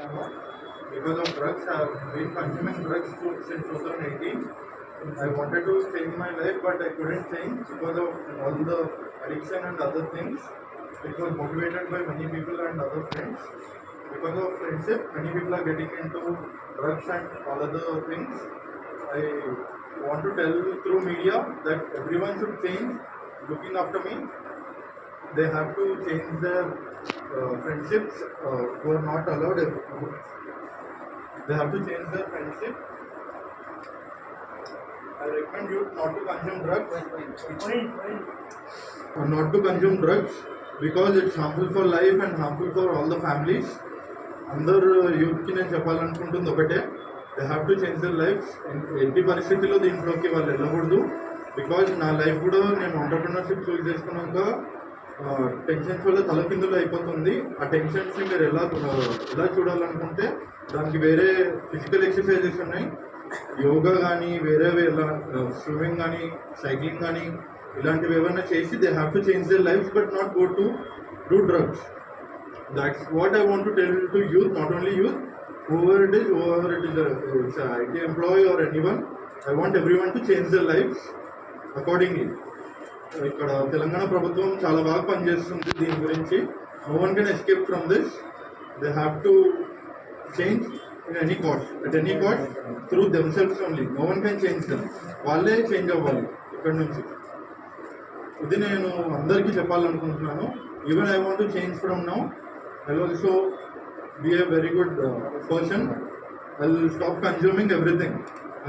Because of drugs, I have been consuming drugs since 2018. I wanted to change my life, but I couldn't change because of all the addiction and other things. It was motivated by many people and other friends. Because of friendship, many people are getting into drugs and all other things. I want to tell through media that everyone should change looking after me. They have to change their friendships who are not allowed. They have to change their friendship. I recommend you not to consume drugs. Not to consume drugs because it's harmful for life and harmful for all the families. అందరు యూత్కి నేను చెప్పాలనుకుంటుంది ఒకటే, they have to change their life. ఎట్టి పరిస్థితుల్లో దీంట్లోకి వాళ్ళు వెళ్ళకూడదు. Because నా లైఫ్ కూడా నేను ఎంటర్ప్రినర్షిప్ చూస్ చేసుకున్నాక టెన్షన్స్ వల్ల తలకిందులు అయిపోతుంది. ఆ టెన్షన్స్ని మీరు ఎలా చూడాలనుకుంటే దానికి వేరే ఫిజికల్ ఎక్సర్సైజెస్ ఉన్నాయి. యోగా కానీ వేరేవి ఎలా స్విమ్మింగ్ కానీ సైక్లింగ్ కానీ ఇలాంటివి ఏమైనా చేసి they have to change their life but not go to do drugs. That's what I want to tell to youth, not only youth, whoever it is, it's an IT employee or anyone. I want everyone to change their lives accordingly. ఇక్కడ తెలంగాణ ప్రభుత్వం చాలా బాగా పనిచేస్తుంది దీని గురించి. No one can escape from this. They have to change in any cost, at any cost, through themselves only. No one can change them. వాళ్ళే change అవ్వాలి ఇక్కడ నుంచి. ఇది నేను అందరికీ చెప్పాలనుకుంటున్నాను. Even I want to change from now. I'll also be a very good person. I'll stop consuming everything.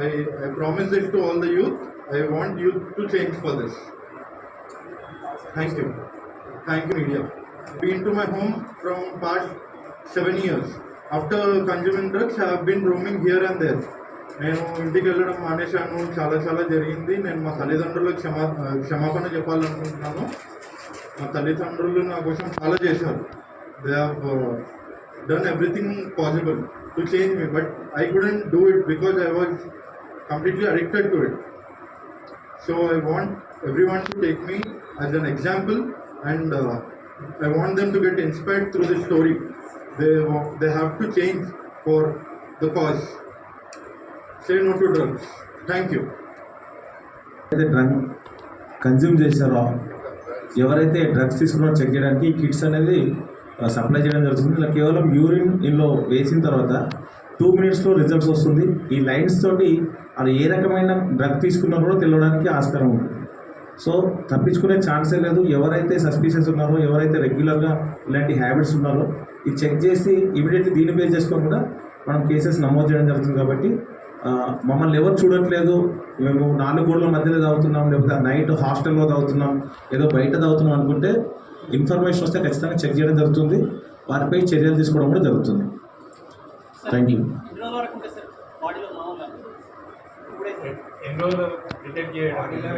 I promise this to all the youth. I want youth to change for this. Thank you. Thank you, media. Been to my home from past 7 years. After consuming drugs, I have been roaming here and there. నేను ఇంటికి వెళ్ళడం మానేశాను. చాలా జరిగింది. నేను మా తల్లిదండ్రులకు క్షమాపణ చెప్పాలనుకుంటున్నాను. మా తల్లిదండ్రులు నా కోసం చాలా చేశారు. They have done everything possible to change me, but I couldn't do it because I was completely addicted to it. So I want everyone to take me as an example, and I want them to get inspired through this story. They have to change for the cause. Say no to drugs. Thank you. Drug consume చేశారో ఎవరైతే drugs తీసుకున్నారో check చేయడానికి ఈ kits అనేది supply చేయడం జరుగుతుంది. ఇలా కేవలం యూరిన్ ఇందులో వేసిన తర్వాత 2 minutesలో రిజల్ట్స్ వస్తుంది. ఈ లైన్స్ తోటి అది ఏ రకమైన డ్రగ్ తీసుకున్నారో కూడా తెలియడానికి ఆస్కారం ఉంటుంది. సో తప్పించుకునే ఛాన్సే లేదు. ఎవరైతే సస్పీషియస్ ఉన్నారో, ఎవరైతే రెగ్యులర్గా ఇలాంటి హ్యాబిట్స్ ఉన్నారో ఇది చెక్ చేసి ఇమీడియట్లీ దీన్ని బేస్ చేసుకొని కూడా మనం కేసెస్ నమోదు చేయడం జరుగుతుంది. కాబట్టి మమ్మల్ని ఎవరు చూడట్లేదు, మేము 4 గోడల మధ్యలో తాగుతున్నాం, లేకపోతే నైట్ హాస్టల్లో తాగుతున్నాం, ఏదో బయట తాగుతున్నాం అనుకుంటే ఇన్ఫర్మేషన్ వస్తే ఖచ్చితంగా చెక్ చేయడం జరుగుతుంది. వారిపై చర్యలు తీసుకోవడం కూడా జరుగుతుంది. Thank you.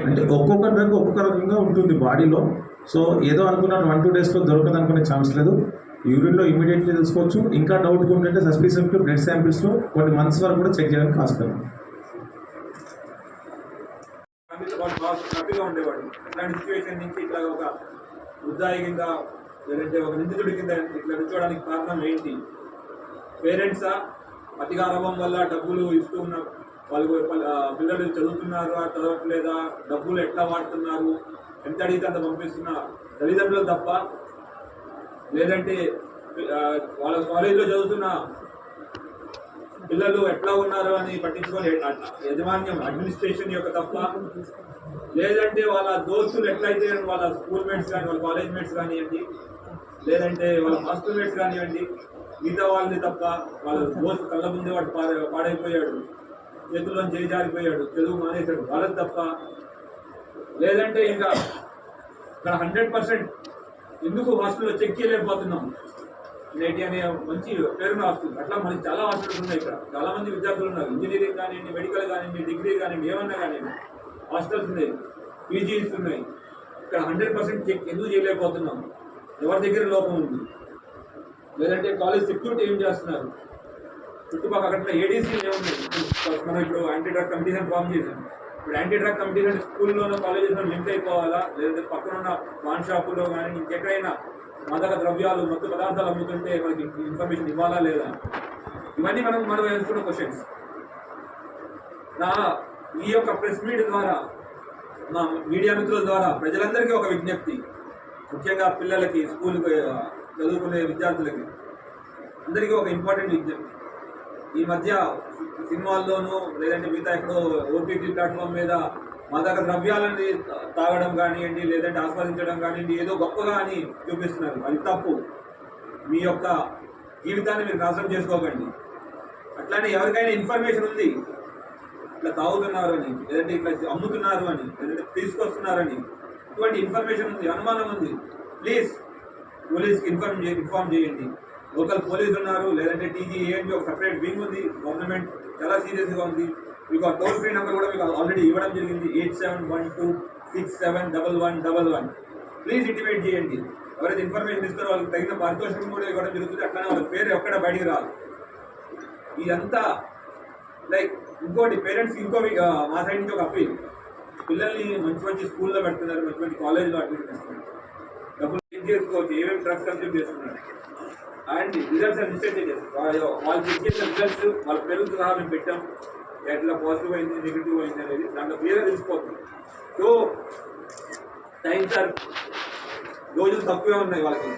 అంటే ఒక్కొక్క డ్రగ్ ఒక్కొక్క రకంగా ఉంటుంది బాడీలో. సో ఏదో అనుకున్నట్టు 1-2 daysలో దొరకదు అనుకునే ఛాన్స్ లేదు. యూరిన్లో ఇమీడియట్లీ తెలుసుకోవచ్చు. ఇంకా డౌట్ ఉంటే సస్పిషియస్ బ్లడ్ శాంపిల్స్లో కొన్ని మంత్స్ వరకు కూడా చెక్ చేయడానికి ఆస్కారం. హ్యాపీగా ఉండేవాడు. ఇట్లాంటి సిచ్యువేషన్ నుంచి ఇట్లా ఒక వృద్ధాయి కింద లేదంటే ఒక నిందితుడి కింద ఇట్లా కూర్చోవడానికి కారణం ఏంటి? పేరెంట్సా అతిగా అనుభవం వల్ల డబ్బులు ఇస్తూ ఉన్న వాళ్ళు పిల్లలు చదువుతున్నారు, చదవట్లేదా, డబ్బులు ఎట్లా వాడుతున్నారు, ఎంత అడిగితే అంత పంపిస్తున్న తల్లిదండ్రులు తప్ప, లేదంటే వాళ్ళ కాలేజీలో చదువుతున్న పిల్లలు ఎట్లా ఉన్నారు అని పట్టించుకొని యాజమాన్యం అడ్మినిస్ట్రేషన్ యొక్క తప్ప, లేదంటే వాళ్ళ దోస్తులు ఎట్లయితే వాళ్ళ స్కూల్ మేట్స్ కానీ వాళ్ళ కాలేజ్ మేట్స్ కానివ్వండి, లేదంటే వాళ్ళ హాస్టల్ మేట్స్ కానివ్వండి, మిగతా వాళ్ళని తప్ప, వాళ్ళ దోస్తు కళ్ళ ముందే వాడు పాడైపోయాడు, చేతుల్లో చేజారిపోయాడు, చదువు మానేశాడు, వాళ్ళది తప్ప, లేదంటే ఇంకా ఇక్కడ 100% ఎందుకు హాస్టల్లో చెక్ చేయలేకపోతున్నాం, నేటి అనే మంచి పేరున్న హాస్టల్, అట్లా మనకి చాలా హాస్టల్స్ ఉన్నాయి. ఇక్కడ చాలామంది విద్యార్థులు ఉన్నారు. ఇంజనీరింగ్ కానివ్వండి, మెడికల్ కానివ్వండి, డిగ్రీ కానివ్వండి, ఏమన్నా కానివ్వండి హాస్టల్స్ ఉన్నాయి, పీజీస్ ఉన్నాయి. ఇక్కడ 100% చెక్ ఎందుకు చేయలేకపోతున్నాం? ఎవరి దగ్గర లోపం ఉంది? లేదంటే కాలేజ్ సెక్యూరిటీ ఏం చేస్తున్నారు? చుట్టుపక్కల అక్కడ ఏడీసీ ఏమున్నాయి? మనం ఇప్పుడు యాంటీ డ్రగ్ కమిటీని ఫామ్ చేశాం. ఇప్పుడు యాంటీ డ్రగ్ కమిటీ అంటే స్కూల్లోనో కాలేజెస్లో లింక్ అయిపోవాలా, లేదంటే పక్కన ఉన్న పాన్ షాపులో కానీ ఇంకెక్కడైనా మాదక ద్రవ్యాలు, మత్తు పదార్థాలు అమ్ముతుంటే మనకి ఇన్ఫర్మేషన్ ఇవ్వాలా లేదా? ఇవన్నీ మనం వేసుకున్న క్వశ్చన్స్. ఈ యొక్క ప్రెస్ మీట్ ద్వారా, మా మీడియా మిత్రుల ద్వారా ప్రజలందరికీ ఒక విజ్ఞప్తి, ముఖ్యంగా పిల్లలకి, స్కూల్ చదువుకునే విద్యార్థులకి అందరికీ ఒక ఇంపార్టెంట్ విజ్ఞప్తి. ఈ మధ్య సినిమాల్లోనూ లేదంటే మిగతా ఎక్కడో ఓటీటీ ప్లాట్ఫామ్ మీద మాదక ద్రవ్యాలని తాగడం కానివ్వండి, లేదంటే ఆస్వాదించడం కానివ్వండి, ఏదో గొప్పగా అని చూపిస్తున్నారు. అది తప్పు. మీ యొక్క జీవితాన్ని మీరు నాశనం చేసుకోకండి. అట్లానే ఎవరికైనా ఇన్ఫర్మేషన్ ఉంది ఇట్లా తాగుతున్నారు అని, లేదంటే ఇట్లా అమ్ముతున్నారు అని, లేదంటే తీసుకొస్తున్నారని, ఇటువంటి ఇన్ఫర్మేషన్ ఉంది, అనుమానం ఉంది, ప్లీజ్ పోలీస్కి ఇన్ఫార్మ్ చేయండి. లోకల్ పోలీసు ఉన్నారు, లేదంటే టీజీఏ అని ఒక సపరేట్ వింగ్ ఉంది. గవర్నమెంట్ చాలా సీరియస్గా ఉంది. మీకు ఆ టోల్ ఫ్రీ నెంబర్ కూడా మీకు ఆల్రెడీ ఇవ్వడం జరిగింది, 8712671111. ప్లీజ్ ఇంటిమేట్ చేయండి. ఎవరైతే ఇన్ఫర్మేషన్ ఇస్తారో వాళ్ళకి తగిన పారితోషికం కూడా ఇవ్వడం జరుగుతుంది. అట్లానే వాళ్ళ పేరు ఎక్కడ బయటికి రాదు. ఇదంతా లైక్ ఇంకోటి పేరెంట్స్కి మా సైడ్ నుంచి ఒక అప్పీల్. పిల్లల్ని మంచి మంచి స్కూల్లో పెడుతున్నారు, మంచి మంచి కాలేజ్లో అడ్మిషన్ ఇస్తున్నారు. డబ్బులు చెక్ చేసుకోవచ్చు ఏమేమి డ్రగ్స్ కన్స్యూమ్ చేస్తున్నారు అండ్ రిజల్ట్స్ అని రిసెర్చ్ చేస్తారు. వాళ్ళు చెక్ చేసిన రిజల్ట్స్ వాళ్ళ పేరెంట్స్ సహా మేము పెట్టాం. ఎట్లా పాజిటివ్ అయింది, నెగిటివ్ అయింది అనేది దాంట్లో క్లియర్గా తెలిసిపోతుంది. సో టైమ్స్ ఆర్ రోజులు తక్కువే ఉన్నాయి వాళ్ళకి.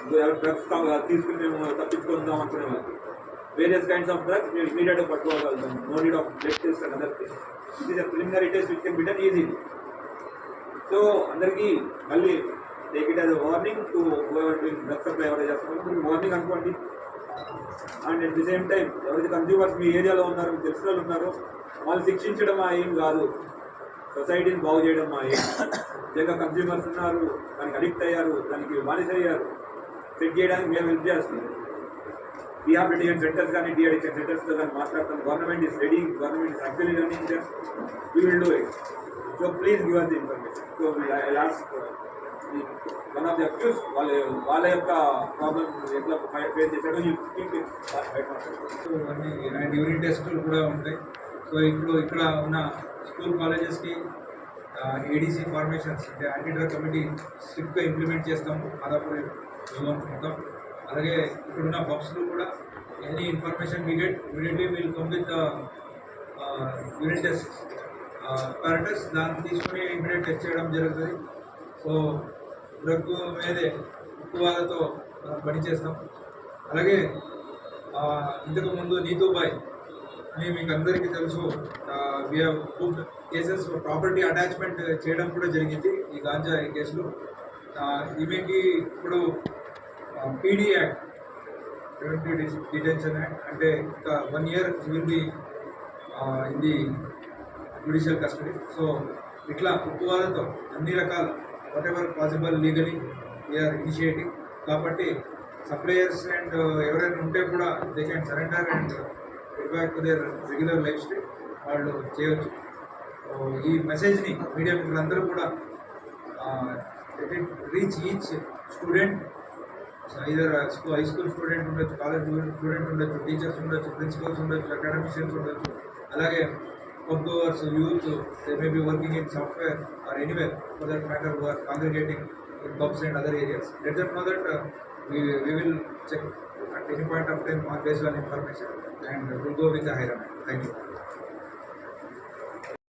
డ్రగ్స్ తీసుకుని మేము తప్పించుకుందాం అనుకునే వాళ్ళకి వేరియస్ కైండ్స్ ఆఫ్ డ్రగ్స్ మేము ఇమీడియట్గా పట్టుకోగలుగుతాం. No need of blood test and other test. It is a preliminary test which can be done easy. So అందరికీ మళ్ళీ take it as a warning to drugs supply ఎవరైతే చేస్తున్నారో warning అనుకోండి. And at the same time ఎవరైతే consumers మీ ఏరియాలో ఉన్నారో, మీకు తెలిసిన వాళ్ళు ఉన్నారో, వాళ్ళు శిక్షించడం మా ఏం కాదు, సొసైటీని బాగు చేయడం మా ఏం. నిజంగా కన్స్యూమర్స్ ఉన్నారు, దానికి అడిక్ట్ అయ్యారు, దానికి బానిస అయ్యారు, సెట్ చేయడానికి మేము హెల్ప్ చేస్తాం. రీహాబిలిటేషన్ సెంటర్స్ కానీ, డీఅడిక్షన్ సెంటర్స్తో కానీ మాట్లాడతాం. Government is ready, government is actually running that. We will do it. So please give us the information. So last one of the accused వాళ్ళ యొక్క ప్రాబ్లమ్ ఎట్లా ఫేస్ చేశాడో అండ్ యూనిట్ టెస్టులు కూడా ఉంటాయి. సో ఇప్పుడు ఇక్కడ ఉన్న స్కూల్ కాలేజెస్కి ఏడీసీ ఫార్మేషన్స్ అంటే యాంటీ డ్రగ్ కమిటీ స్ట్రిక్ట్గా ఇంప్లిమెంట్ చేస్తాము మాదాపూర్ జోన్ మొత్తం. అలాగే ఇక్కడున్న పబ్స్లో కూడా any information we get immediately will come with unit test apparatus, దాన్ని తీసుకుని ఇమీడియట్ టెస్ట్ చేయడం జరుగుతుంది. సో డ్రగ్ మీదే ఎక్కువతో పనిచేస్తాం. అలాగే ఇంతకుముందు నీతూబాయ్ అని మీకు అందరికీ తెలుసు, we have booked cases property attachment చేయడం కూడా జరిగింది ఈ గాంజా ఈ కేసులో. ఈమెకి ఇప్పుడు PD act, preventive detention act, అంటే ఇంకా 1 year will be in the judicial custody. So ఇట్లా ఉక్కువాదతో అన్ని రకాల whatever possible legally we are initiating. కాబట్టి సప్లయర్స్ అండ్ ఎవరైనా ఉంటే కూడా they can surrender and get back to their regular lifestyle వాళ్ళు చేయవచ్చు. ఈ మెసేజ్ని మీడియా మిత్రులందరూ కూడా reach each student, either high school student ఉండొచ్చు, కాలేజ్ స్టూడెంట్ ఉండొచ్చు, టీచర్స్ ఉండొచ్చు, ప్రిన్సిపల్స్ ఉండొచ్చు, అకాడమిషియన్స్ ఉండొచ్చు, అలాగే pub goers, youth, they may be working in software or anywhere for that matter who are congregating in pubs and other areas. Let them know that we will check at any point of time on based on information and we'll go with the higher amount. Thank you.